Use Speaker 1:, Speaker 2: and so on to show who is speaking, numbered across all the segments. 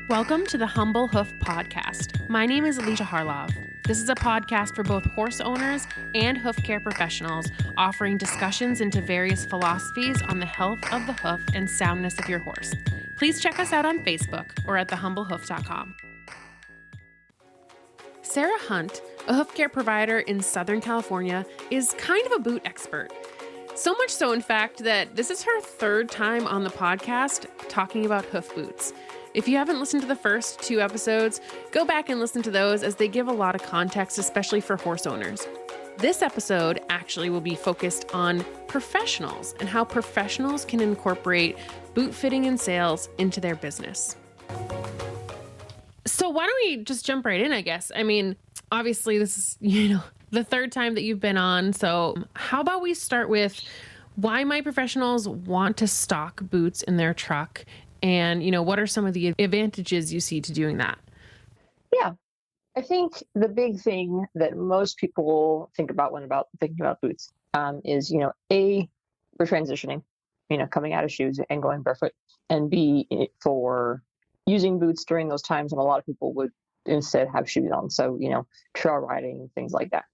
Speaker 1: Welcome to the Humble Hoof Podcast. My name is Alicia Harlov. This is a podcast for both horse owners and hoof care professionals, offering discussions into various philosophies on the health of the hoof and soundness of your horse. Please check us out on Facebook or at thehumblehoof.com. Sara Hunt, a hoof care provider in Southern California, is kind of a boot expert. So much so, in fact, that this is her third time on the podcast talking about hoof boots. If you haven't listened to the first two episodes, go back and listen to those as they give a lot of context, especially for horse owners. This episode actually will be focused on professionals and how professionals can incorporate boot fitting and sales into their business. So why don't we just jump right in, I guess? I mean, obviously this is, the third time that you've been on. So how about we start with why might professionals want to stock boots in their truck? And, what are some of the advantages you see to doing that?
Speaker 2: Yeah, I think the big thing that most people think about when thinking about boots is, A, for transitioning, coming out of shoes and going barefoot, and B, for using boots during those times when a lot of people would instead have shoes on. So, trail riding, things like that.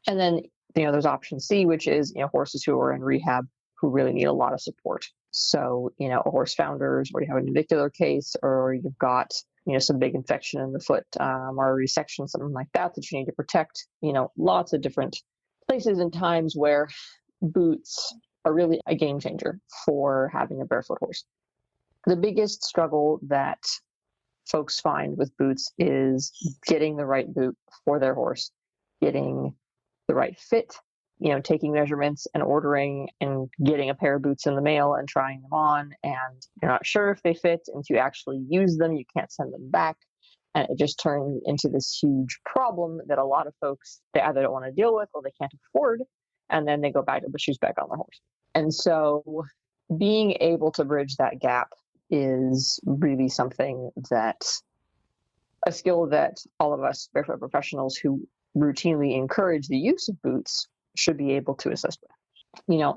Speaker 2: And then, there's option C, which is, horses who are in rehab who really need a lot of support. So, horse founders where you have a navicular case or you've got, some big infection in the foot or a resection, something like that you need to protect, lots of different places and times where boots are really a game changer for having a barefoot horse. The biggest struggle that folks find with boots is getting the right boot for their horse, getting the right fit, taking measurements and ordering and getting a pair of boots in the mail and trying them on. And you're not sure if they fit. And if you actually use them, you can't send them back. And it just turns into this huge problem that a lot of folks, they either don't want to deal with or they can't afford. And then they go back to the shoes back on their horse. And so being able to bridge that gap is really something a skill that all of us barefoot professionals who routinely encourage the use of boots should be able to assist with.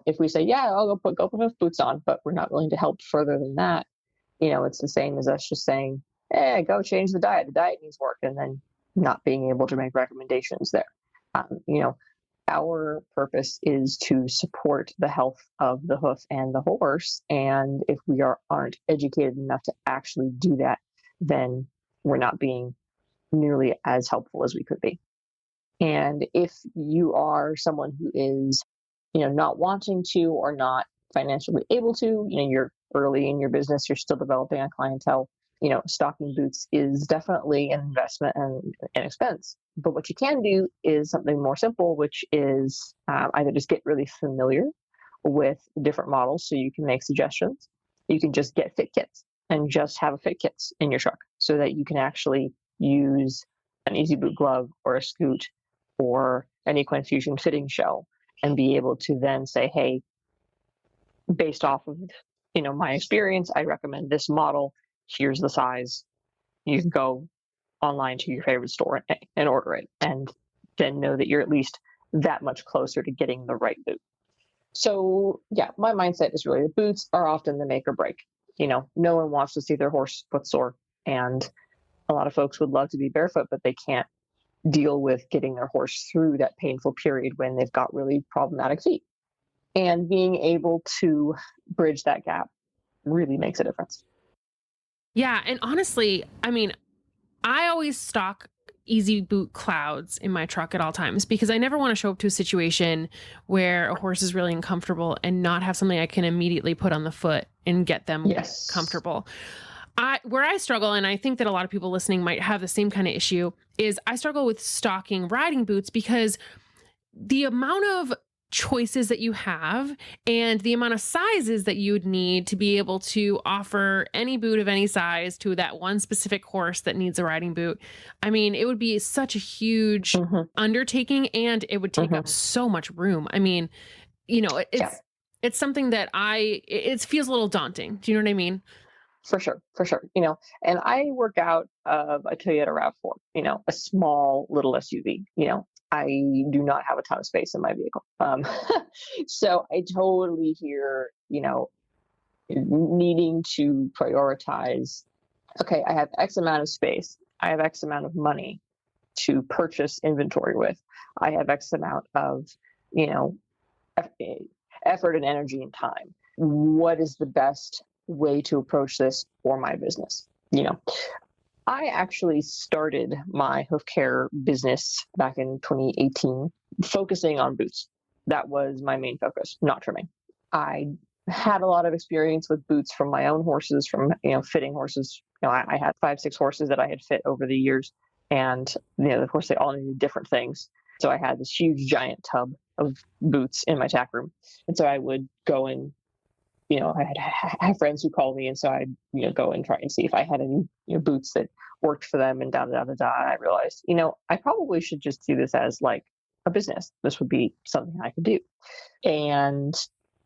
Speaker 2: If we say, yeah, I'll go put boots on, but we're not willing to help further than that, it's the same as us just saying, hey, go change the diet. The diet needs work, and then not being able to make recommendations there. Our purpose is to support the health of the hoof and the horse. And if we aren't educated enough to actually do that, then we're not being nearly as helpful as we could be. And if you are someone who is, not wanting to or not financially able to, you're early in your business, you're still developing a clientele, stocking boots is definitely an investment and an expense. But what you can do is something more simple, which is either just get really familiar with different models so you can make suggestions. You can just get fit kits and just have a fit kits in your truck so that you can actually use an easy boot glove or a scoot or an equine fusion fitting shell and be able to then say, hey, based off of, my experience, I recommend this model. Here's the size. You can go online to your favorite store and order it, and then know that you're at least that much closer to getting the right boot. So yeah, my mindset is really the boots are often the make or break. No one wants to see their horse foot sore, and a lot of folks would love to be barefoot, but they can't deal with getting their horse through that painful period when they've got really problematic feet. And being able to bridge that gap really makes a difference.
Speaker 1: Yeah. And honestly, I always stock easy boot clouds in my truck at all times because I never want to show up to a situation where a horse is really uncomfortable and not have something I can immediately put on the foot and get them comfortable. Where I struggle, and I think that a lot of people listening might have the same kind of issue, is I struggle with stocking riding boots because the amount of choices that you have and the amount of sizes that you would need to be able to offer any boot of any size to that one specific horse that needs a riding boot. It would be such a huge undertaking, and it would take up so much room. It's something that it feels a little daunting. Do you know what I mean?
Speaker 2: For sure. And I work out of a Toyota RAV4, a small little SUV. I do not have a ton of space in my vehicle. So I totally hear, needing to prioritize okay, I have X amount of space. I have X amount of money to purchase inventory with. I have X amount of, you know, effort and energy and time. What is the best way to approach this for my business? I actually started my hoofcare business back in 2018, focusing on boots. That was my main focus, not trimming. I had a lot of experience with boots from my own horses, from fitting horses. I had 5, 6 horses that I had fit over the years, and of course they all needed different things. So I had this huge giant tub of boots in my tack room, and so I would go and I had friends who called me, and so I'd go and try and see if I had any boots that worked for them, and da da da da. I realized I probably should just do this as like a business. This would be something I could do, and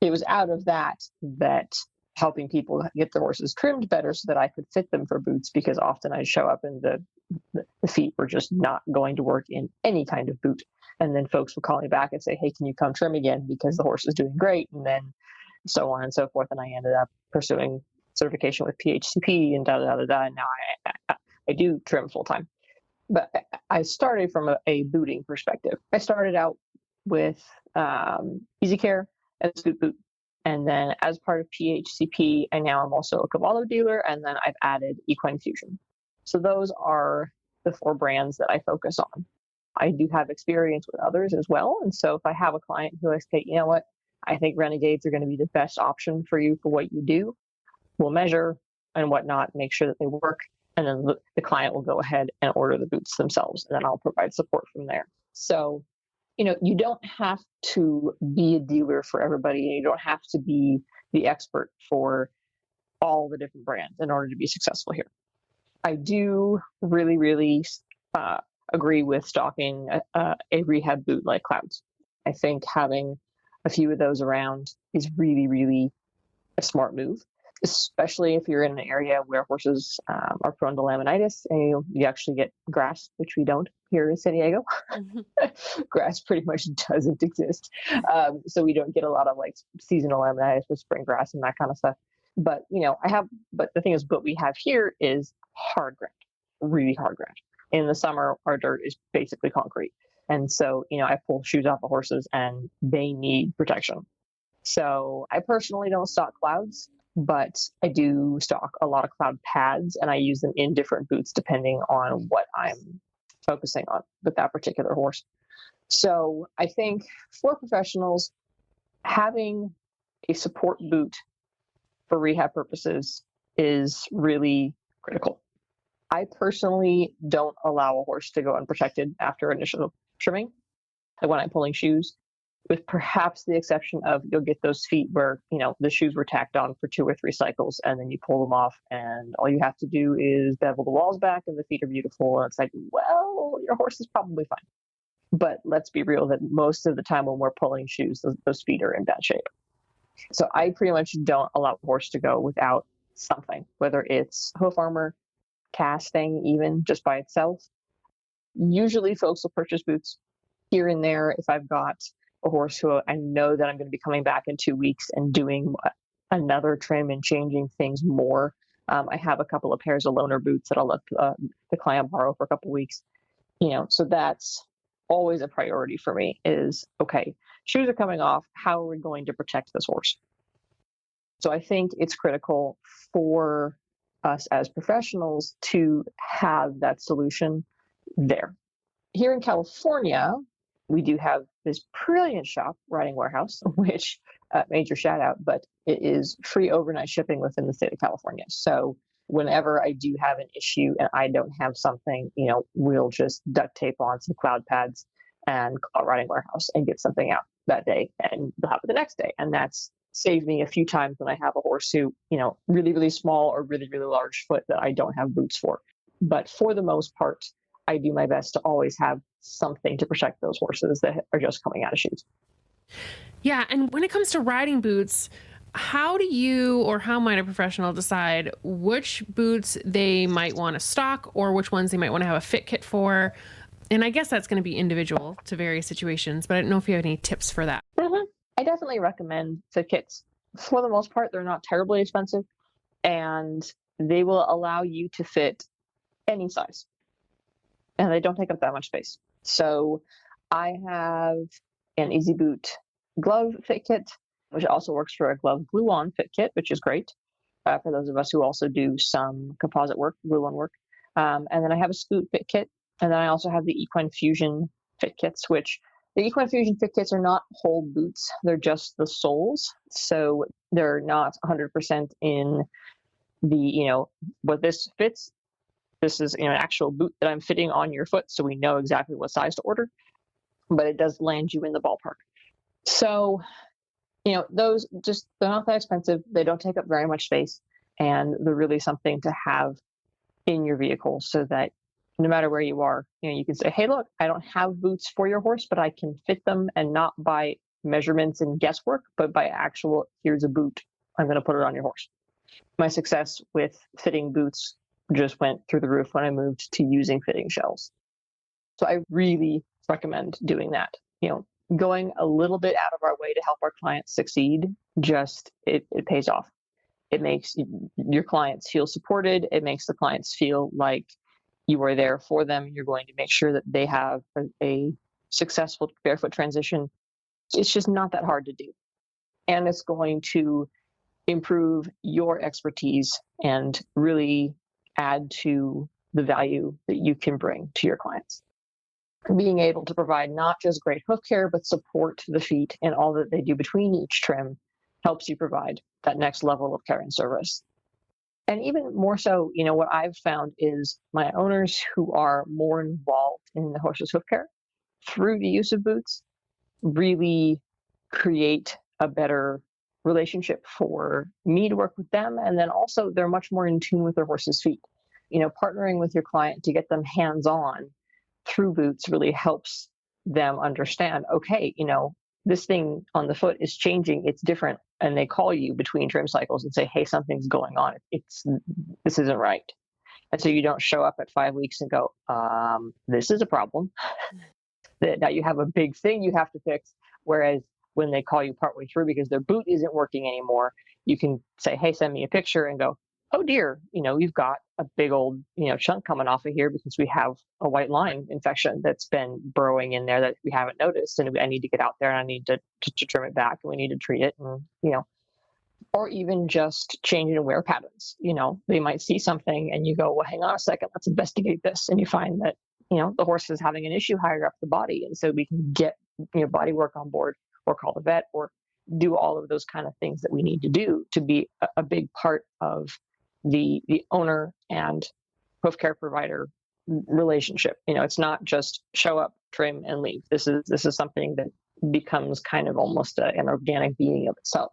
Speaker 2: it was out of that helping people get their horses trimmed better so that I could fit them for boots, because often I'd show up and the feet were just not going to work in any kind of boot, and then folks would call me back and say, hey, can you come trim again because the horse is doing great, and then so on and so forth. And I ended up pursuing certification with PHCP and da da da da. And now I do trim full time. But I started from a booting perspective. I started out with Easy Care and Scoot Boot. And then as part of PHCP, and now I'm also a Cavallo dealer, and then I've added Equine Fusion. So those are the 4 brands that I focus on. I do have experience with others as well. And so if I have a client who I say, you know what, I think Renegades are going to be the best option for you for what you do, we'll measure and whatnot, make sure that they work, and then the client will go ahead and order the boots themselves, and then I'll provide support from there. So, you don't have to be a dealer for everybody, and you don't have to be the expert for all the different brands in order to be successful here. I do really, really agree with stocking a rehab boot like Clouds. I think having a few of those around is really, really a smart move, especially if you're in an area where horses are prone to laminitis and you actually get grass, which we don't here in San Diego. Mm-hmm. Grass pretty much doesn't exist. So we don't get a lot of like seasonal laminitis with spring grass and that kind of stuff. But, but the thing is, what we have here is hard ground, really hard ground. In the summer, our dirt is basically concrete. And so, I pull shoes off of horses and they need protection. So I personally don't stock Clouds, but I do stock a lot of Cloud pads, and I use them in different boots depending on what I'm focusing on with that particular horse. So I think for professionals, having a support boot for rehab purposes is really critical. I personally don't allow a horse to go unprotected after initial trimming when I'm pulling shoes, with perhaps the exception of you'll get those feet where, the shoes were tacked on for 2 or 3 cycles and then you pull them off and all you have to do is bevel the walls back and the feet are beautiful. And it's like, well, your horse is probably fine. But let's be real that most of the time when we're pulling shoes, those feet are in bad shape. So I pretty much don't allow a horse to go without something, whether it's hoof armor, casting, even just by itself. Usually folks will purchase boots here and there if I've got a horse who I know that I'm going to be coming back in 2 weeks and doing another trim and changing things more. I have a couple of pairs of loaner boots that I'll let the client borrow for a couple of weeks. So that's always a priority for me is, okay, shoes are coming off. How are we going to protect this horse? So I think it's critical for us as professionals to have that solution there. Here in California, we do have this brilliant shop, Riding Warehouse, which major shout out, but it is free overnight shipping within the state of California. So whenever I do have an issue and I don't have something, we'll just duct tape on some Cloud pads and call Riding Warehouse and get something out that day, and they'll have it the next day. And that's saved me a few times when I have a horse who, really, really small or really, really large foot that I don't have boots for. But for the most part, I do my best to always have something to protect those horses that are just coming out of shoes.
Speaker 1: Yeah. And when it comes to riding boots, how do you or how might a professional decide which boots they might want to stock or which ones they might want to have a fit kit for? And I guess that's going to be individual to various situations, but I don't know if you have any tips for that.
Speaker 2: Mm-hmm. I definitely recommend fit kits. For the most part, they're not terribly expensive. And they will allow you to fit any size, and they don't take up that much space. So I have an Easy Boot glove fit kit, which also works for a glove glue-on fit kit, which is great for those of us who also do some composite work, glue-on work. And then I have a Scoot fit kit, and then I also have the Equine Fusion fit kits, which the Equine Fusion fit kits are not whole boots; they're just the soles, so they're not 100% in the what this fits. This is an actual boot that I'm fitting on your foot, so we know exactly what size to order, but it does land you in the ballpark. So, those they're not that expensive. They don't take up very much space, and they're really something to have in your vehicle so that no matter where you are, you can say, hey, look, I don't have boots for your horse, but I can fit them, and not by measurements and guesswork, but by actual, here's a boot. I'm going to put it on your horse. My success with fitting boots just went through the roof when I moved to using fitting shells. So I really recommend doing that. Going a little bit out of our way to help our clients succeed, it pays off. It makes your clients feel supported. It makes the clients feel like you are there for them. You're going to make sure that they have a successful barefoot transition. It's just not that hard to do. And it's going to improve your expertise and really add to the value that you can bring to your clients. Being able to provide not just great hoof care, but support to the feet and all that they do between each trim helps you provide that next level of care and service. And even more so, what I've found is my owners who are more involved in the horse's hoof care through the use of boots really create a better relationship for me to work with them. And then also they're much more in tune with their horse's feet. Partnering with your client to get them hands-on through boots really helps them understand, okay, this thing on the foot is changing, it's different. And they call you between trim cycles and say, hey, something's going on. This isn't right. And so you don't show up at 5 weeks and go, this is a problem. That now you have a big thing you have to fix. Whereas when they call you partway through because their boot isn't working anymore, you can say, hey, send me a picture, and go, oh dear, you've got a big old, chunk coming off of here because we have a white line infection that's been burrowing in there that we haven't noticed. And I need to get out there and I need to trim it back, and we need to treat it. And, or even just change in wear patterns. They might see something and you go, well, hang on a second, let's investigate this. And you find that, the horse is having an issue higher up the body. And so we can get, body work on board, or call the vet, or do all of those kind of things that we need to do to be a big part of the owner and hoof care provider relationship. It's not just show up, trim, and leave. This is something that becomes kind of almost an organic being of itself.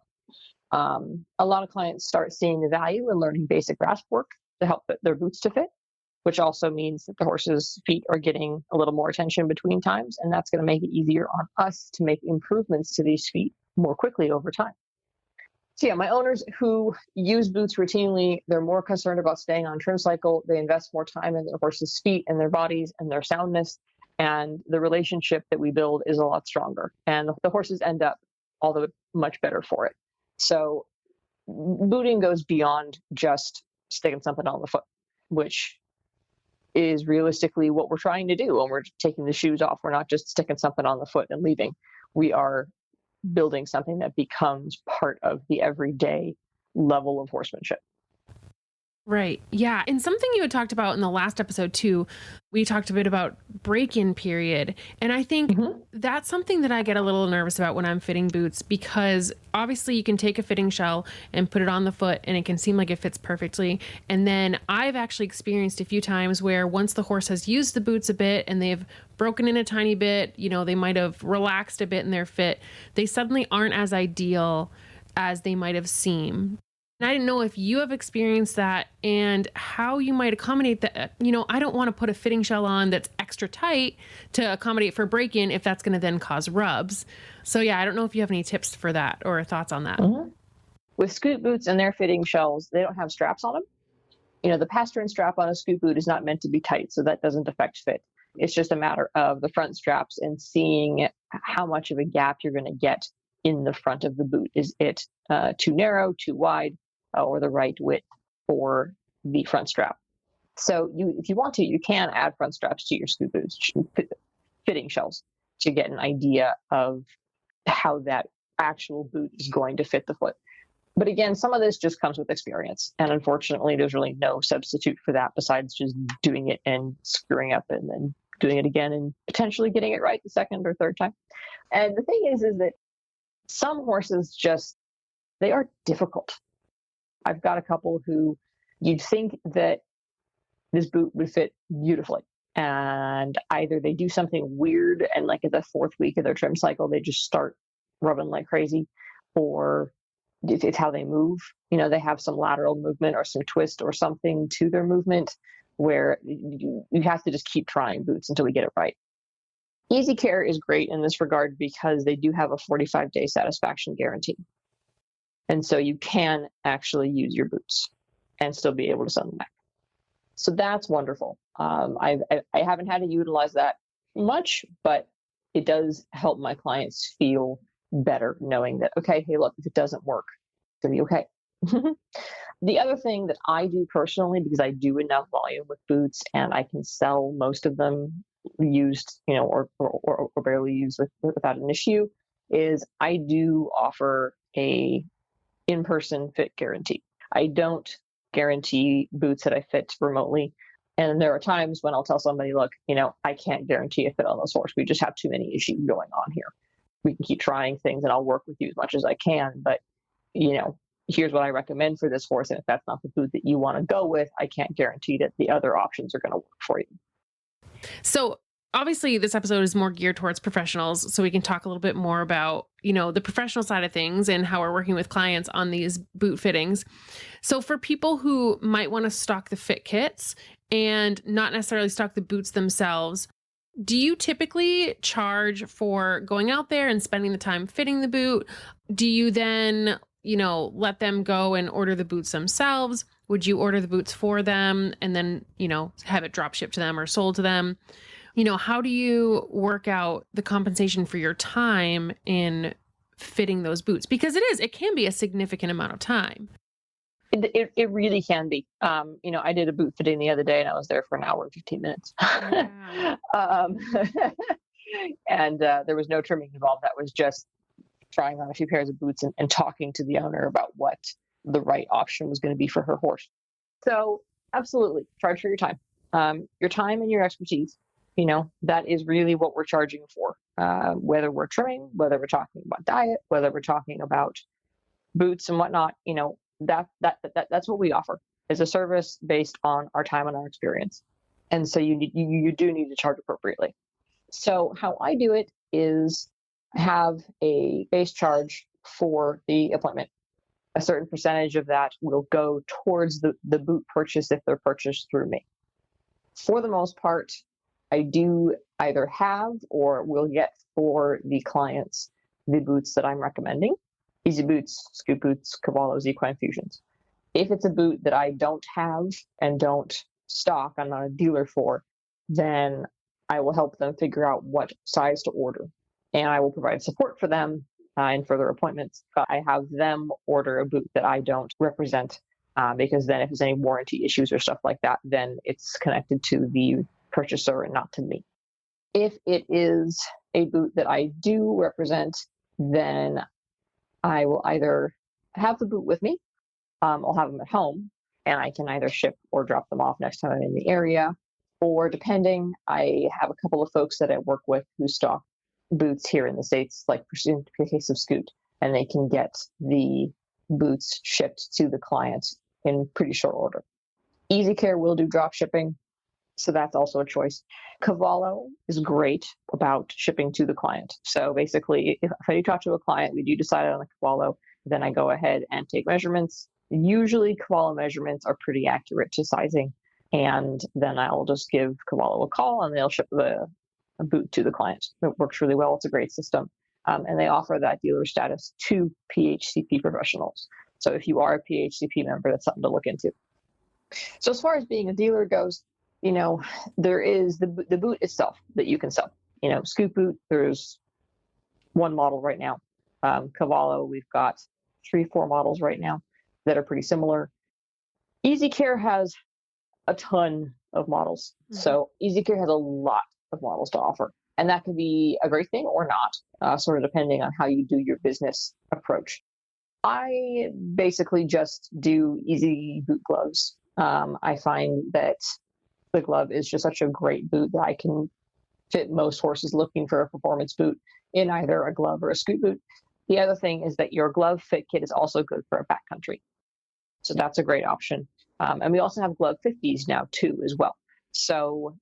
Speaker 2: A lot of clients start seeing the value in learning basic grasp work to help their boots to fit, which also means that the horse's feet are getting a little more attention between times, and that's going to make it easier on us to make improvements to these feet more quickly over time. So yeah, my owners who use boots routinely, they're more concerned about staying on trim cycle. They invest more time in their horse's feet and their bodies and their soundness, and the relationship that we build is a lot stronger, and the horses end up all the much better for it. So booting goes beyond just sticking something on the foot, which is realistically what we're trying to do when we're taking the shoes off. We're not just sticking something on the foot and leaving. We are building something that becomes part of the everyday level of horsemanship.
Speaker 1: Right. Yeah. And something you had talked about in the last episode too, we talked a bit about break-in period. And I think that's something that I get a little nervous about when I'm fitting boots, because obviously you can take a fitting shell and put it on the foot and it can seem like it fits perfectly. And then I've actually experienced a few times where once the horse has used the boots a bit and they've broken in a tiny bit, they might have relaxed a bit in their fit, they suddenly aren't as ideal as they might have seemed. And I didn't know if you have experienced that and how you might accommodate that. I don't want to put a fitting shell on that's extra tight to accommodate for break-in if that's going to then cause rubs. So yeah, I don't know if you have any tips for that or thoughts on that.
Speaker 2: With Scoot boots and their fitting shells, they don't have straps on them. The pastern strap on a Scoot boot is not meant to be tight, so that doesn't affect fit. It's just a matter of the front straps and seeing how much of a gap you're going to get in the front of the boot. Is it too narrow, too wide? Or the right width for the front strap. So if you want to, you can add front straps to your scoop boots, fitting shells, to get an idea of how that actual boot is going to fit the foot. But again, some of this just comes with experience. And unfortunately, there's really no substitute for that besides just doing it and screwing up and then doing it again and potentially getting it right the second or third time. And the thing is that some horses they are difficult. I've got a couple who you'd think that this boot would fit beautifully. And either they do something weird and like at the fourth week of their trim cycle, they just start rubbing like crazy, or it's how they move. They have some lateral movement or some twist or something to their movement where you have to just keep trying boots until we get it right. Easy Care is great in this regard because they do have a 45-day satisfaction guarantee. And so you can actually use your boots and still be able to send them back. So that's wonderful. I haven't had to utilize that much, but it does help my clients feel better knowing that, okay, hey, look, if it doesn't work, it's going to be okay. The other thing that I do personally, because I do enough volume with boots and I can sell most of them used, or barely used without an issue, is I do offer a in-person fit guarantee. I don't guarantee boots that I fit remotely. And there are times when I'll tell somebody, look, I can't guarantee a fit on this horse. We just have too many issues going on here. We can keep trying things and I'll work with you as much as I can. But, here's what I recommend for this horse. And if that's not the boot that you want to go with, I can't guarantee that the other options are going to work for you.
Speaker 1: So obviously this episode is more geared towards professionals, so we can talk a little bit more about, the professional side of things and how we're working with clients on these boot fittings. So for people who might want to stock the fit kits and not necessarily stock the boots themselves, do you typically charge for going out there and spending the time fitting the boot? Do you then, let them go and order the boots themselves? Would you order the boots for them and then, have it drop shipped to them or sold to them? How do you work out the compensation for your time in fitting those boots? Because it can be a significant amount of time.
Speaker 2: It really can be. I did a boot fitting the other day and I was there for an hour and 15 minutes.
Speaker 1: Yeah.
Speaker 2: And there was no trimming involved. That was just trying on a few pairs of boots and talking to the owner about what the right option was going to be for her horse. So absolutely, charge for your time and your expertise. That is really what we're charging for, whether we're trimming, whether we're talking about diet, whether we're talking about boots and whatnot. That's what we offer, is a service based on our time and our experience. And so you do need to charge appropriately. So how I do it is have a base charge for the appointment. A certain percentage of that will go towards the boot purchase if they're purchased through me. For the most part, I do either have or will get for the clients the boots that I'm recommending: Easy Boots, Scoop Boots, Cavallos, Equine Fusions. If it's a boot that I don't have and don't stock, I'm not a dealer for, then I will help them figure out what size to order. And I will provide support for them in further appointments. I have them order a boot that I don't represent, because then if there's any warranty issues or stuff like that, then it's connected to the purchaser and not to me. If it is a boot that I do represent, then I will either have the boot with me, I'll have them at home, and I can either ship or drop them off next time I'm in the area. Or depending, I have a couple of folks that I work with who stock boots here in the States, like in the case of Scoot, and they can get the boots shipped to the client in pretty short order. Easy Care will do drop shipping, so that's also a choice. Cavallo is great about shipping to the client. So basically, if I do talk to a client, we do decide on a Cavallo, then I go ahead and take measurements. Usually Cavallo measurements are pretty accurate to sizing, and then I'll just give Cavallo a call and they'll ship a boot to the client. It works really well. It's a great system. And they offer that dealer status to PHCP professionals. So if you are a PHCP member, that's something to look into. So as far as being a dealer goes, there is the boot itself that you can sell. Scoop boot, there's one model right now. Cavallo, we've got 3-4 models right now that are pretty similar. Easy Care has a ton of models.
Speaker 1: Mhm.
Speaker 2: So Easy Care has a lot of models to offer. And that can be a great thing or not, sort of depending on how you do your business approach. I basically just do easy boot gloves. I find that the glove is just such a great boot that I can fit most horses looking for a performance boot in either a glove or a scoot boot. The other thing is that your glove fit kit is also good for a backcountry. So that's a great option. And we also have glove 50s now too as well. So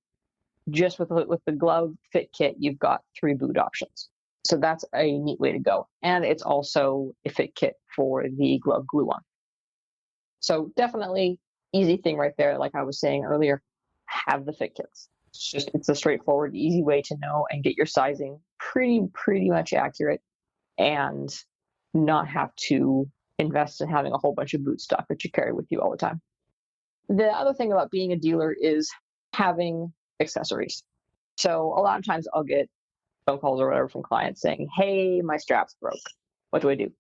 Speaker 2: just with the glove fit kit, you've got 3 boot options. So that's a neat way to go. And it's also a fit kit for the glove glue on. So definitely easy thing right there. Like I was saying earlier, have the fit kits. It's a straightforward, easy way to know and get your sizing pretty much accurate and not have to invest in having a whole bunch of boot stock that you carry with you all the time. The other thing about being a dealer is having accessories. So a lot of times I'll get phone calls or whatever from clients saying, "Hey, my strap's broke. What do I do?"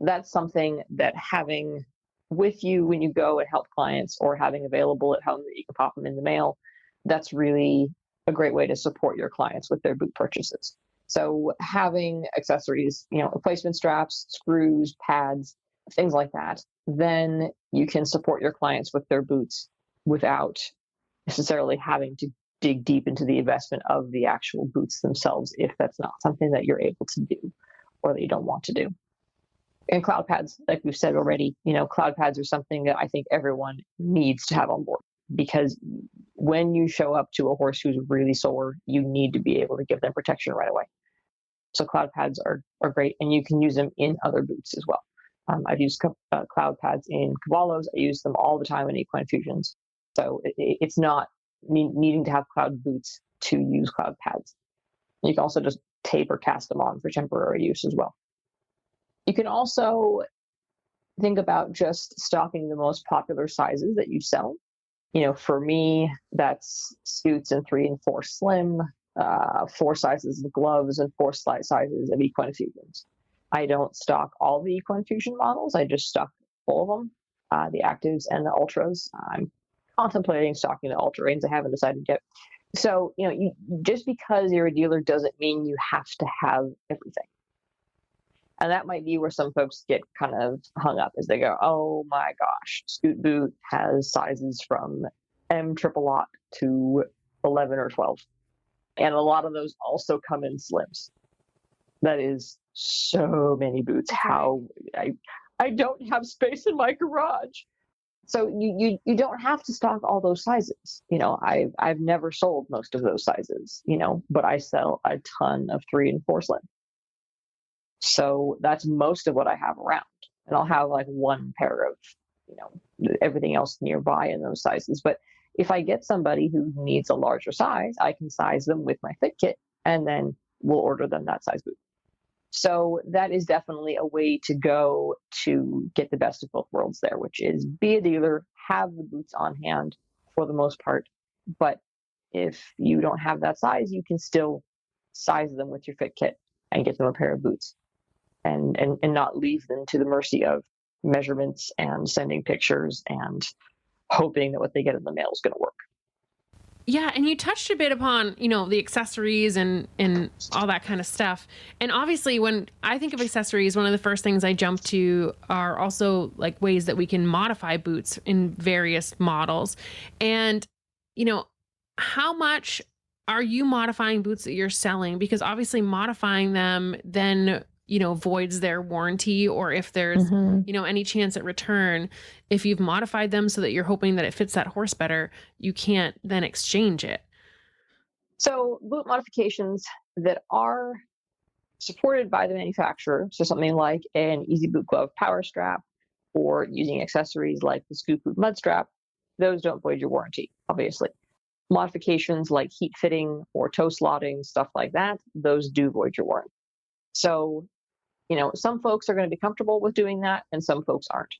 Speaker 2: That's something that having with you when you go and help clients or having available at home that you can pop them in the mail, that's really a great way to support your clients with their boot purchases. So having accessories, replacement straps, screws, pads, things like that, then you can support your clients with their boots without necessarily having to dig deep into the investment of the actual boots themselves if that's not something that you're able to do or that you don't want to do. And cloud pads, like we've said already, cloud pads are something that I think everyone needs to have on board because when you show up to a horse who's really sore, you need to be able to give them protection right away. So cloud pads are great, and you can use them in other boots as well. I've used cloud pads in caballos. I use them all the time in equine fusions. So it's not needing to have cloud boots to use cloud pads. You can also just tape or cast them on for temporary use as well. You can also think about just stocking the most popular sizes that you sell. For me, that's scoots and 3 and 4 slim, 4 sizes of gloves, and 4 sizes of equine fusions. I don't stock all the equine fusion models. I just stock all of them, the actives and the ultras. I'm contemplating stocking the ultra reins. I haven't decided yet. So, just because you're a dealer doesn't mean you have to have everything. And that might be where some folks get kind of hung up as they go, "Oh my gosh, Scoot Boot has sizes from M triple lock to 11 or 12." And a lot of those also come in slims. That is so many boots.
Speaker 1: That's right.
Speaker 2: How I don't have space in my garage. So you don't have to stock all those sizes. I've never sold most of those sizes, but I sell a ton of 3 and 4 slim. So that's most of what I have around. And I'll have like one pair of, everything else nearby in those sizes. But if I get somebody who needs a larger size, I can size them with my fit kit and then we'll order them that size boot. So that is definitely a way to go to get the best of both worlds there, which is be a dealer, have the boots on hand for the most part. But if you don't have that size, you can still size them with your fit kit and get them a pair of boots and not leave them to the mercy of measurements and sending pictures and hoping that what they get in the mail is going to work.
Speaker 1: Yeah, and you touched a bit upon, the accessories and all that kind of stuff. And obviously when I think of accessories, one of the first things I jump to are also like ways that we can modify boots in various models. And, how much are you modifying boots that you're selling? Because obviously modifying them then voids their warranty, or if there's,
Speaker 2: Mm-hmm.
Speaker 1: any chance at return, if you've modified them so that you're hoping that it fits that horse better, you can't then exchange it.
Speaker 2: So boot modifications that are supported by the manufacturer, so something like an Easy Boot Glove power strap or using accessories like the Scoot Boot mud strap, those don't void your warranty, obviously. Modifications like heat fitting or toe slotting, stuff like that, those do void your warranty. So, some folks are going to be comfortable with doing that and some folks aren't.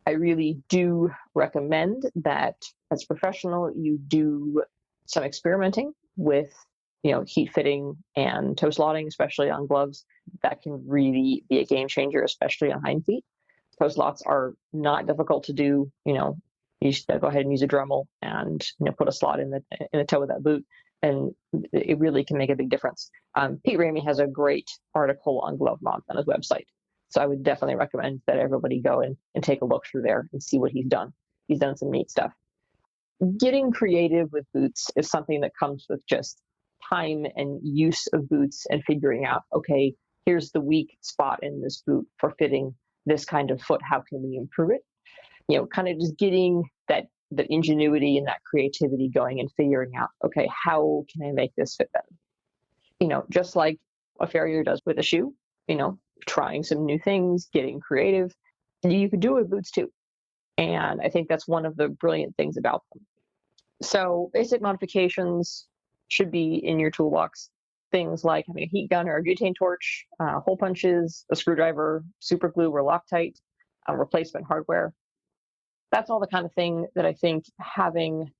Speaker 2: I really do recommend that as a professional, you do some experimenting with, heat fitting and toe slotting, especially on gloves. That can really be a game changer, especially on hind feet. Toe slots are not difficult to do. You just go ahead and use a Dremel and put a slot in the toe of that boot, and it really can make a big difference. Pete Ramey has a great article on Glove Moms on his website, so I would definitely recommend that everybody go and take a look through there and see what he's done. He's done some neat stuff. Getting creative with boots is something that comes with just time and use of boots and figuring out, okay, here's the weak spot in this boot for fitting this kind of foot. How can we improve it? Kind of just getting that ingenuity and that creativity going and figuring out, okay, how can I make this fit better? Just like a farrier does with a shoe, trying some new things, getting creative. You could do it with boots too. And I think that's one of the brilliant things about them. So basic modifications should be in your toolbox. Things like having a heat gun or a butane torch, hole punches, a screwdriver, super glue or Loctite, replacement hardware. That's all the kind of thing that I think having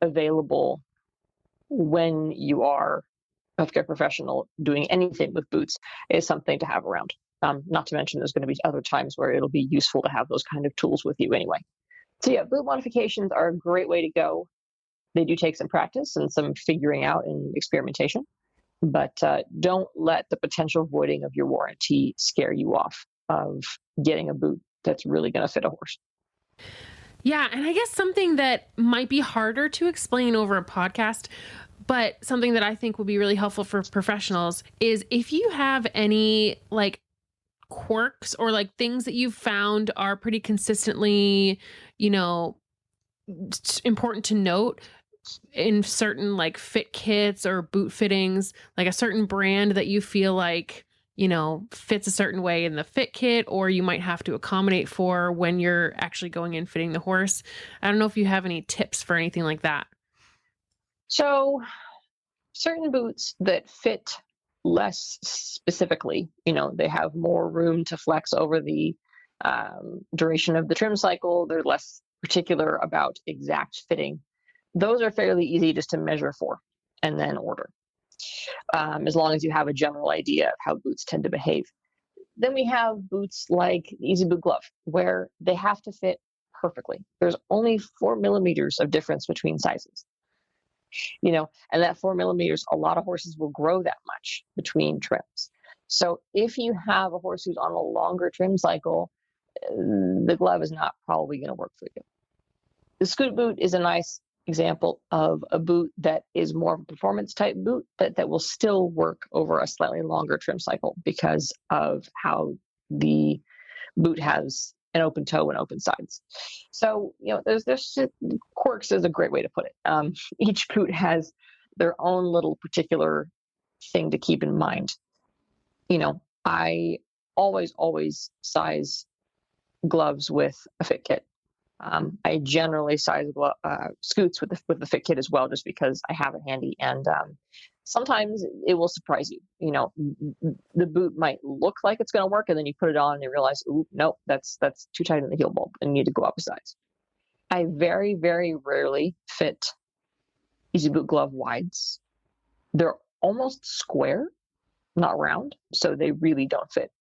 Speaker 2: available when you are a healthcare professional doing anything with boots is something to have around. Not to mention there's going to be other times where it'll be useful to have those kind of tools with you anyway. So yeah, boot modifications are a great way to go. They do take some practice and some figuring out and experimentation, but don't let the potential voiding of your warranty scare you off of getting a boot that's really going to fit a horse.
Speaker 1: Yeah, and I guess something that might be harder to explain over a podcast, but something that I think will be really helpful for professionals is if you have any like quirks or like things that you've found are pretty consistently, you know, important to note in certain like fit kits or boot fittings, like a certain brand that you feel like, fits a certain way in the fit kit, or you might have to accommodate for when you're actually going and fitting the horse. I don't know if you have any tips for anything like that.
Speaker 2: So certain boots that fit less specifically, they have more room to flex over the duration of the trim cycle. They're less particular about exact fitting. Those are fairly easy just to measure for and then order, as long as you have a general idea of how boots tend to behave. Then we have boots like the Easy Boot Glove, where they have to fit perfectly. There's only 4 millimeters of difference between sizes. And that 4 millimeters, a lot of horses will grow that much between trims. So if you have a horse who's on a longer trim cycle, the glove is not probably going to work for you. The Scoot boot is a nice example of a boot that is more of a performance type boot that will still work over a slightly longer trim cycle because of how the boot has an open toe and open sides. So, there's Quirks is a great way to put it. Each boot has their own little particular thing to keep in mind. I always size gloves with a fit kit. I generally size scoots with the fit kit as well, just because I have it handy. And sometimes it will surprise you. The boot might look like it's going to work, and then you put it on and you realize, ooh, nope, that's too tight in the heel bulb, and you need to go up a size. I very, very rarely fit Easy Boot Glove wides. They're almost square, not round, so they really don't fit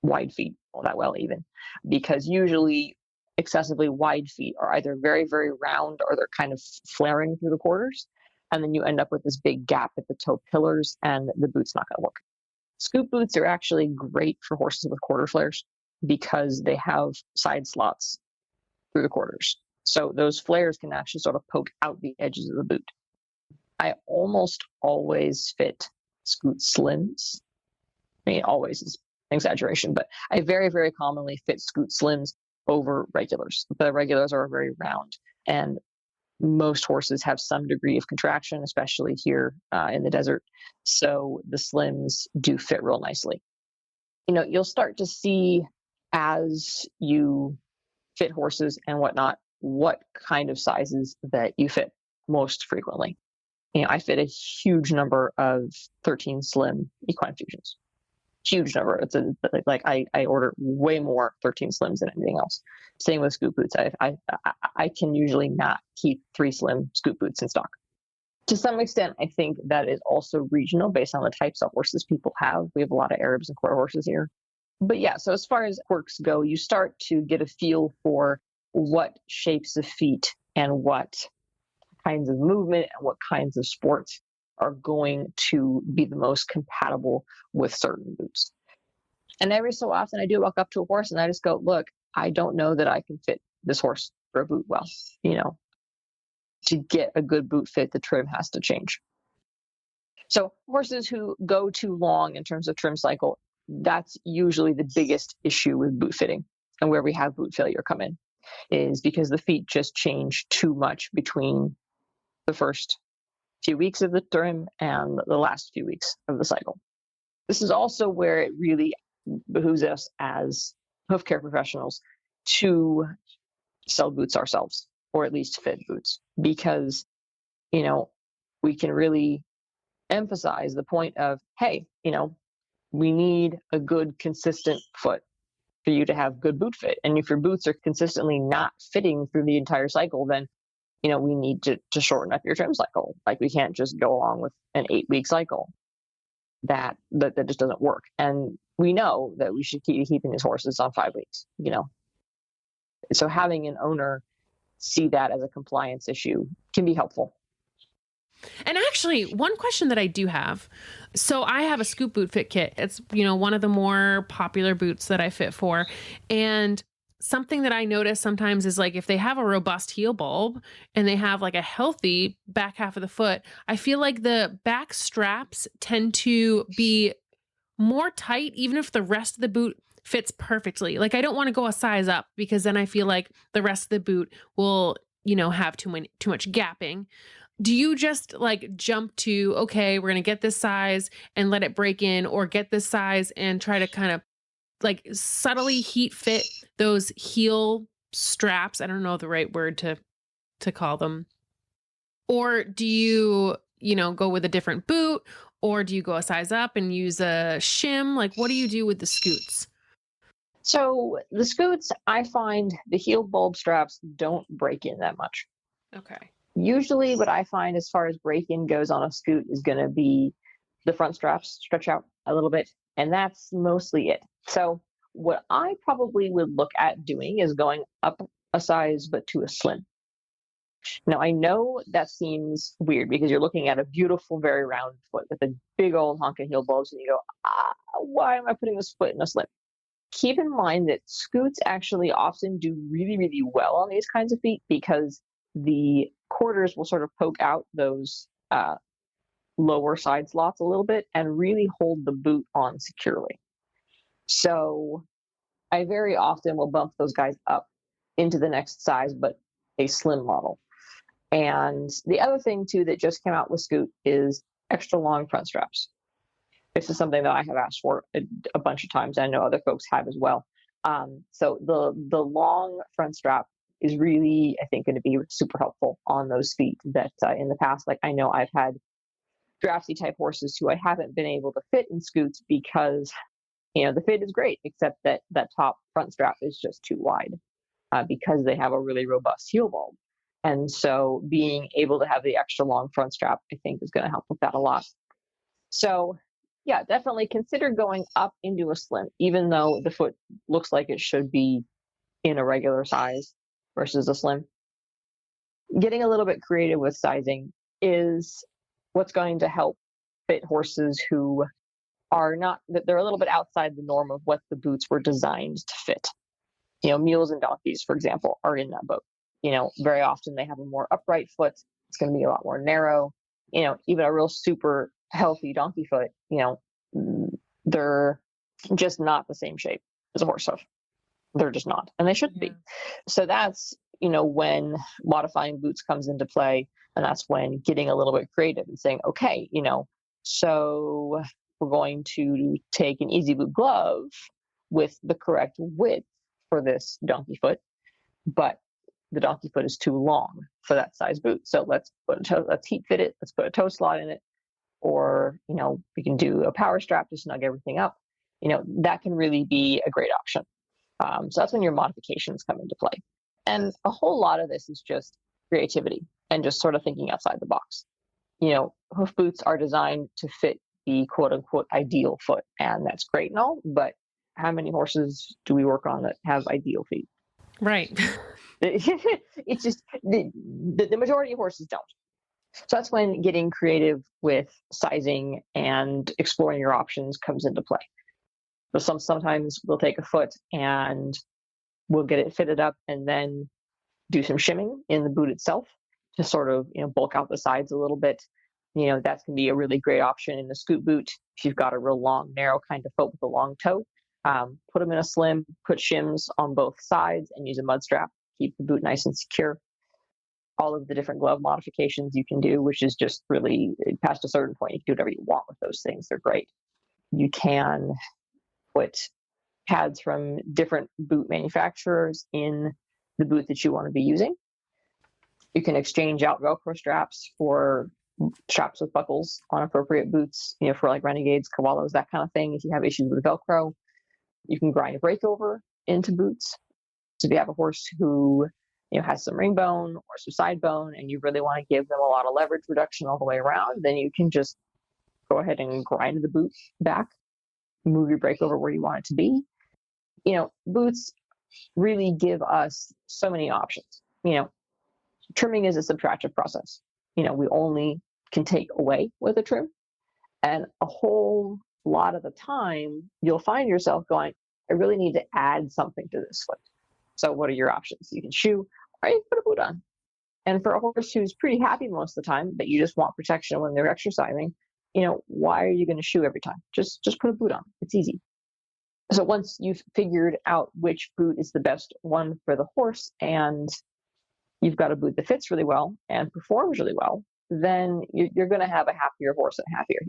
Speaker 2: wide feet all that well, even because usually excessively wide feet are either very, very round or they're kind of flaring through the quarters. And then you end up with this big gap at the toe pillars, and the boot's not going to work. Scoop boots are actually great for horses with quarter flares because they have side slots through the quarters. So those flares can actually sort of poke out the edges of the boot. I almost always fit Scoot slims. I mean, always is an exaggeration, but I very, very commonly fit Scoot slims over regulars. The regulars are very round, and most horses have some degree of contraction, especially here in the desert. So the slims do fit real nicely. You'll start to see as you fit horses and whatnot, what kind of sizes that you fit most frequently. I fit a huge number of 13 slim equine fusions. Huge number. It's I order way more 13 slims than anything else. Same with scoop boots. I can usually not keep 3 slim scoop boots in stock. To some extent, I think that is also regional based on the types of horses people have. We have a lot of Arabs and quarter horses here. But yeah, so as far as quirks go, you start to get a feel for what shapes of feet and what kinds of movement and what kinds of sports are going to be the most compatible with certain boots. And every so often I do walk up to a horse and I just go, look, I don't know that I can fit this horse for a boot well. You know, to get a good boot fit, the trim has to change. So horses who go too long in terms of trim cycle, that's usually the biggest issue with boot fitting and where we have boot failure come in, is because the feet just change too much between the first few weeks of the trim and the last few weeks of the cycle. This is also where it really behooves us as hoofcare professionals to sell boots ourselves, or at least fit boots, because, you know, we can really emphasize the point of, hey, you know, we need a good, consistent foot for you to have good boot fit. And if your boots are consistently not fitting through the entire cycle, then, you know, we need to shorten up your trim cycle. Like, we can't just go along with an 8-week cycle. That just doesn't work. And we know that we should keep keeping these horses on 5 weeks, you know. So having an owner see that as a compliance issue can be helpful.
Speaker 1: And actually, one question that I do have. So I have a scoop boot fit kit. It's, you know, one of the more popular boots that I fit for. And something that I notice sometimes is, like, if they have a robust heel bulb and they have like a healthy back half of the foot, I feel like the back straps tend to be more tight, even if the rest of the boot fits perfectly. Like, I don't want to go a size up because then I feel like the rest of the boot will, you know, have too much gapping. Do you just like jump to, okay, we're going to get this size and let it break in, or get this size and try to kind of like subtly heat fit those heel straps? I don't know the right word to call them. Or do you, you know, go with a different boot, or do you go a size up and use a shim? Like, what do you do with the scoots?
Speaker 2: So the scoots, I find the heel bulb straps don't break in that much.
Speaker 1: Okay.
Speaker 2: Usually what I find as far as break-in goes on a scoot is going to be the front straps stretch out a little bit, and that's mostly it. So what I probably would look at doing is going up a size, but to a slim. Now, I know that seems weird because you're looking at a beautiful, very round foot with a big old hunk of heel bulbs, and you go, why am I putting this foot in a slim? Keep in mind that scoots actually often do really, really well on these kinds of feet because the quarters will sort of poke out those lower side slots a little bit and really hold the boot on securely. So I very often will bump those guys up into the next size, but a slim model. And the other thing too that just came out with Scoot is extra long front straps. This is something that I have asked for a bunch of times. I know other folks have as well. So the long front strap is really, I think, going to be super helpful on those feet that in the past, like, I know I've had drafty type horses who I haven't been able to fit in scoots because, you know, the fit is great, except that that top front strap is just too wide because they have a really robust heel bulb. And so being able to have the extra long front strap, I think, is going to help with that a lot. So yeah, definitely consider going up into a slim, even though the foot looks like it should be in a regular size versus a slim. Getting a little bit creative with sizing is what's going to help fit horses who are not, that they're a little bit outside the norm of what the boots were designed to fit. You know, mules and donkeys, for example, are in that boat. You know, very often they have a more upright foot. It's going to be a lot more narrow. You know, even a real super healthy donkey foot, you know, they're just not the same shape as a horse hoof. They're just not, and they shouldn't be. So that's, you know, when modifying boots comes into play, and that's when getting a little bit creative and saying, okay, you know, so we're going to take an easy boot glove with the correct width for this donkey foot, but the donkey foot is too long for that size boot. So let's heat fit it. Let's put a toe slot in it, or, you know, we can do a power strap to snug everything up. You know, that can really be a great option. So that's when your modifications come into play. And a whole lot of this is just creativity and just sort of thinking outside the box. You know, hoof boots are designed to fit the quote unquote ideal foot, and that's great and all, but how many horses do we work on that have ideal feet?
Speaker 1: Right.
Speaker 2: It's just the majority of horses don't. So that's when getting creative with sizing and exploring your options comes into play. So sometimes we'll take a foot and we'll get it fitted up and then do some shimming in the boot itself to sort of bulk out the sides a little bit. That's going to be a really great option in a scoot boot if you've got a real long, narrow kind of foot with a long toe. Put them in a slim, put shims on both sides, and use a mud strap. Keep the boot nice and secure. All of the different glove modifications you can do, which is just really past a certain point, you can do whatever you want with those things. They're great. You can put pads from different boot manufacturers in the boot that you want to be using. You can exchange out Velcro straps for straps with buckles on appropriate boots, for like renegades, koalas, that kind of thing. If you have issues with Velcro, you can grind a breakover into boots. So if you have a horse who has some ring bone or some side bone and you really want to give them a lot of leverage reduction all the way around, then you can just go ahead and grind the boot back, move your breakover where you want it to be. Boots really give us so many options. Trimming is a subtractive process. We only can take away with a trim. And a whole lot of the time, you'll find yourself going, I really need to add something to this foot. So what are your options? You can shoe or you can put a boot on. And for a horse who's pretty happy most of the time, but you just want protection when they're exercising, why are you going to shoe every time? Just put a boot on. It's easy. So once you've figured out which boot is the best one for the horse and you've got a boot that fits really well and performs really well, then you're going to have a happier horse and happier.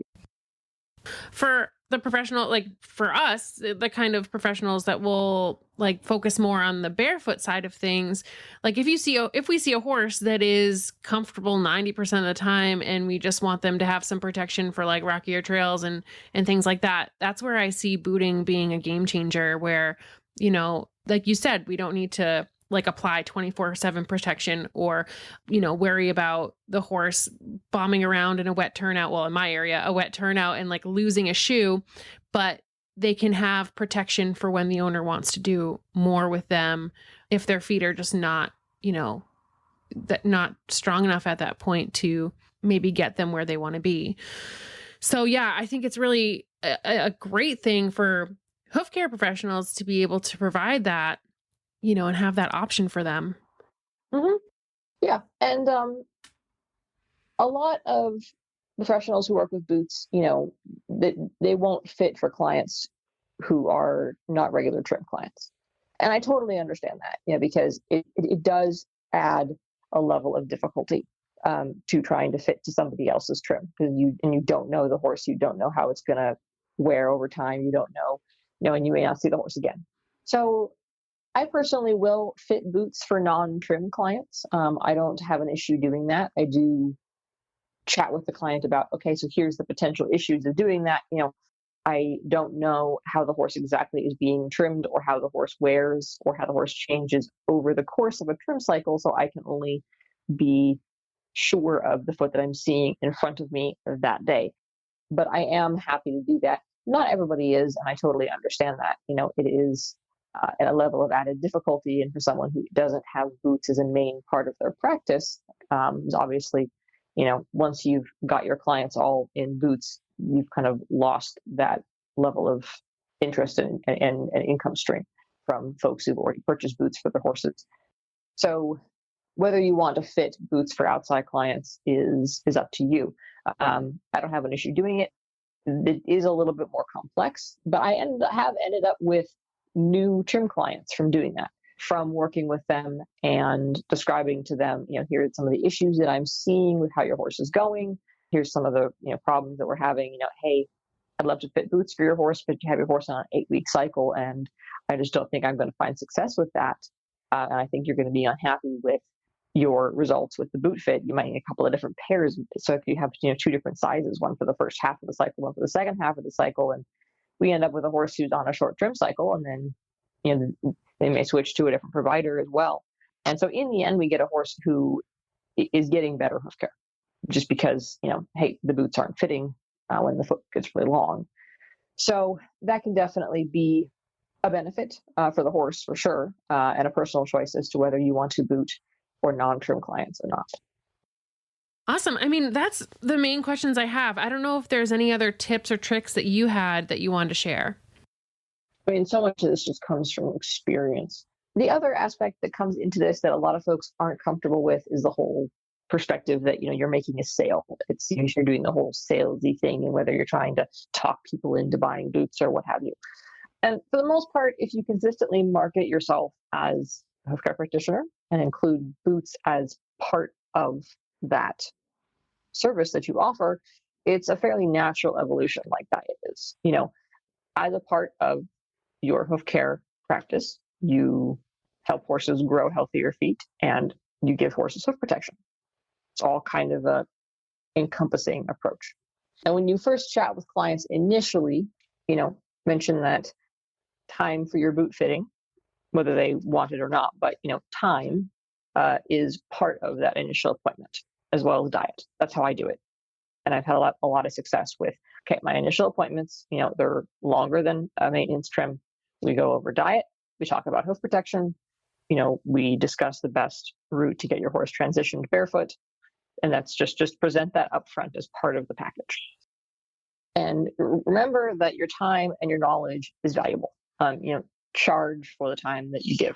Speaker 1: For the professional, like for us, the kind of professionals that will like focus more on the barefoot side of things, like if we see a horse that is comfortable 90% of the time and we just want them to have some protection for like rockier trails and things like that, that's where I see booting being a game changer where, like you said, we don't need to like apply 24/7 protection or, worry about the horse bombing around in a wet turnout. Well, in my area, a wet turnout and like losing a shoe, but they can have protection for when the owner wants to do more with them if their feet are just not, not strong enough at that point to maybe get them where they want to be. So yeah, I think it's really a great thing for hoof care professionals to be able to provide that, and have that option for them.
Speaker 2: Mm-hmm. Yeah. And a lot of professionals who work with boots, they won't fit for clients who are not regular trim clients. And I totally understand that, because it does add a level of difficulty to trying to fit to somebody else's trim because you don't know the horse, you don't know how it's going to wear over time, you don't know, and you may not see the horse again. So I personally will fit boots for non-trim clients. I don't have an issue doing that. I do chat with the client about, okay, so here's the potential issues of doing that. I don't know how the horse exactly is being trimmed or how the horse wears or how the horse changes over the course of a trim cycle. So I can only be sure of the foot that I'm seeing in front of me that day. But I am happy to do that. Not everybody is, and I totally understand that. It is at a level of added difficulty. And for someone who doesn't have boots as a main part of their practice, is obviously, once you've got your clients all in boots, you've kind of lost that level of interest and income stream from folks who've already purchased boots for their horses. So whether you want to fit boots for outside clients is up to you. I don't have an issue doing it. It is a little bit more complex, but I have ended up with new trim clients from doing that, from working with them and describing to them, here are some of the issues that I'm seeing with how your horse is going. Here's some of the problems that we're having. Hey, I'd love to fit boots for your horse, but you have your horse on an 8-week cycle, and I just don't think I'm going to find success with that. And I think you're going to be unhappy with your results with the boot fit. You might need a couple of different pairs. So if you have 2 different sizes, one for the first half of the cycle, one for the second half of the cycle, and we end up with a horse who's on a short trim cycle, and then they may switch to a different provider as well. And so in the end, we get a horse who is getting better hoof care just because, hey, the boots aren't fitting when the foot gets really long. So that can definitely be a benefit for the horse for sure, and a personal choice as to whether you want to boot or non-trim clients or not.
Speaker 1: Awesome. I mean, that's the main questions I have. I don't know if there's any other tips or tricks that you had that you wanted to share.
Speaker 2: I mean, so much of this just comes from experience. The other aspect that comes into this that a lot of folks aren't comfortable with is the whole perspective that you're making a sale. It's you're doing the whole salesy thing, and whether you're trying to talk people into buying boots or what have you. And for the most part, if you consistently market yourself as a healthcare practitioner and include boots as part of that service that you offer, it's a fairly natural evolution like diet is. As a part of your hoof care practice, you help horses grow healthier feet and you give horses hoof protection. It's all kind of a encompassing approach. And when you first chat with clients initially, mention that time for your boot fitting, whether they want it or not, but time is part of that initial appointment as well as diet. That's how I do it. And I've had a lot of success with, okay, my initial appointments, they're longer than a maintenance trim. We go over diet, we talk about hoof protection, we discuss the best route to get your horse transitioned barefoot. And that's just present that up front as part of the package. And remember that your time and your knowledge is valuable. Charge for the time that you give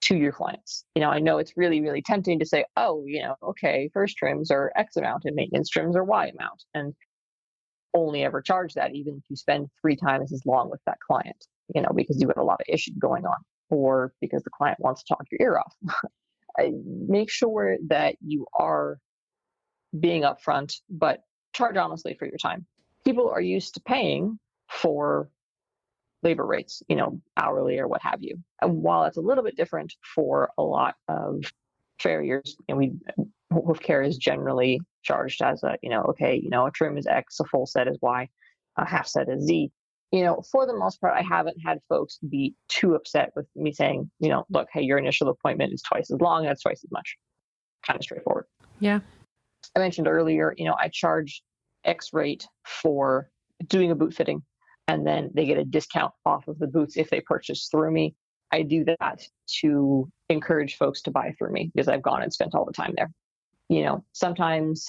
Speaker 2: to your clients. I know it's really, really tempting to say, oh, okay, first trims are X amount and maintenance trims are Y amount, and only ever charge that even if you spend 3 times as long with that client, because you've got a lot of issues going on, or because the client wants to talk your ear off. Make sure that you are being upfront, but charge honestly for your time. People are used to paying for labor rates, hourly or what have you. And while it's a little bit different for a lot of farriers, hoof care is generally charged as a trim is X, a full set is Y, a half set is Z. For the most part, I haven't had folks be too upset with me saying, look, hey, your initial appointment is twice as long, that's twice as much. Kind of straightforward.
Speaker 1: Yeah.
Speaker 2: I mentioned earlier, I charge X rate for doing a boot fitting, and then they get a discount off of the boots if they purchase through me. I do that to encourage folks to buy through me because I've gone and spent all the time there. Sometimes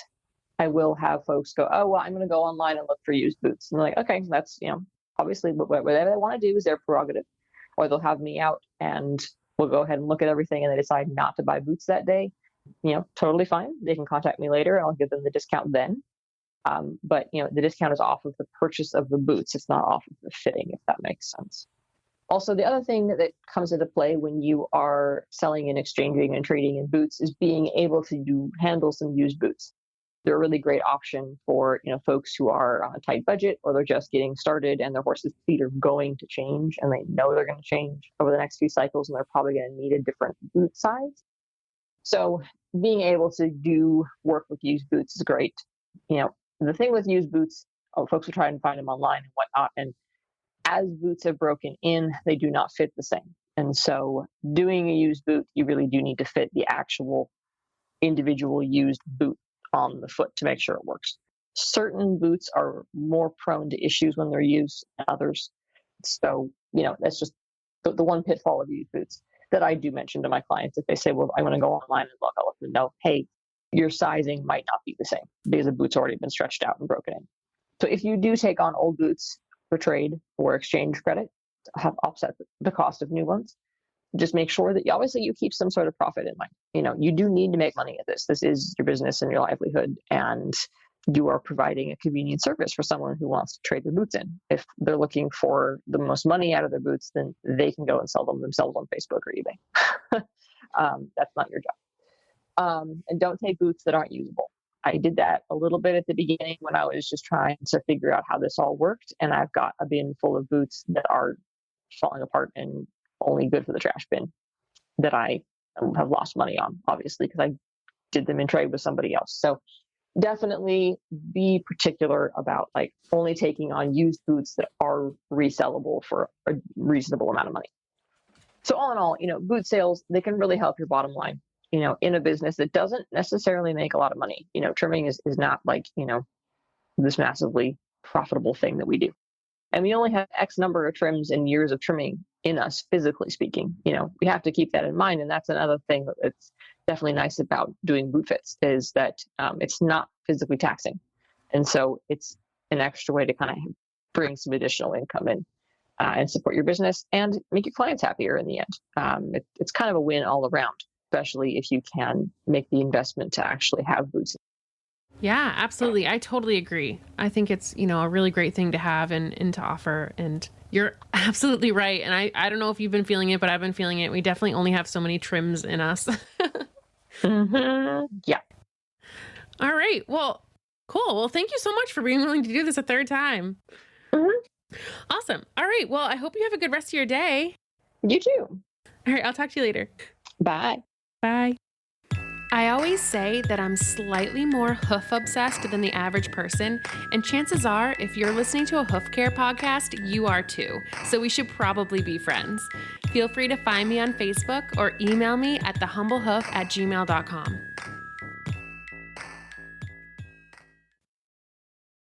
Speaker 2: I will have folks go, oh, well, I'm going to go online and look for used boots. And they're like, okay, that's, obviously whatever they want to do is their prerogative. Or they'll have me out and we'll go ahead and look at everything and they decide not to buy boots that day. Totally fine. They can contact me later and I'll give them the discount then. But the discount is off of the purchase of the boots. It's not off of the fitting, if that makes sense. Also, the other thing that comes into play when you are selling and exchanging and trading in boots is being able to handle some used boots. They're a really great option for folks who are on a tight budget or they're just getting started and their horse's feet are going to change and they know they're going to change over the next few cycles and they're probably going to need a different boot size. So being able to do work with used boots is great. The thing with used boots, folks will try and find them online and whatnot. And as boots have broken in, they do not fit the same. And so doing a used boot, you really do need to fit the actual individual used boot on the foot to make sure it works. Certain boots are more prone to issues when they're used than others. So, that's just the one pitfall of used boots that I do mention to my clients. If they say, well, I want to go online and look, I'll let them know, hey, your sizing might not be the same because the boot's already been stretched out and broken in. So if you do take on old boots for trade or exchange credit, have offset the cost of new ones, just make sure that obviously you keep some sort of profit in mind. You do need to make money at this. This is your business and your livelihood, and you are providing a convenient service for someone who wants to trade their boots in. If they're looking for the most money out of their boots, then they can go and sell them themselves on Facebook or eBay. That's not your job. And don't take boots that aren't usable. I did that a little bit at the beginning when I was just trying to figure out how this all worked. And I've got a bin full of boots that are falling apart and only good for the trash bin that I have lost money on, obviously, because I did them in trade with somebody else. So definitely be particular about only taking on used boots that are resellable for a reasonable amount of money. So all in all, boot sales, they can really help your bottom line. In a business that doesn't necessarily make a lot of money. Trimming is not this massively profitable thing that we do. and we only have X number of trims and years of trimming in us, physically speaking. We have to keep that in mind. And that's another thing that's definitely nice about doing boot fits, is that it's not physically taxing. And so it's an extra way to kind of bring some additional income in and support your business and make your clients happier in the end. It's kind of a win all around, especially if you can make the investment to actually have boots.
Speaker 1: Yeah, absolutely. I totally agree. I think it's, a really great thing to have and to offer. And you're absolutely right. And I don't know if you've been feeling it, but I've been feeling it. We definitely only have so many trims in us.
Speaker 2: Yeah.
Speaker 1: All right. Well, cool. Well, thank you so much for being willing to do this a third time.
Speaker 2: Mm-hmm.
Speaker 1: Awesome. All right. Well, I hope you have a good rest of your day.
Speaker 2: You too.
Speaker 1: All right. I'll talk to you later.
Speaker 2: Bye.
Speaker 1: Bye. I always say that I'm slightly more hoof obsessed than the average person, and chances are, if you're listening to a hoofcare podcast, you are too. So we should probably be friends. Feel free to find me on Facebook or email me at thehumblehoof@gmail.com.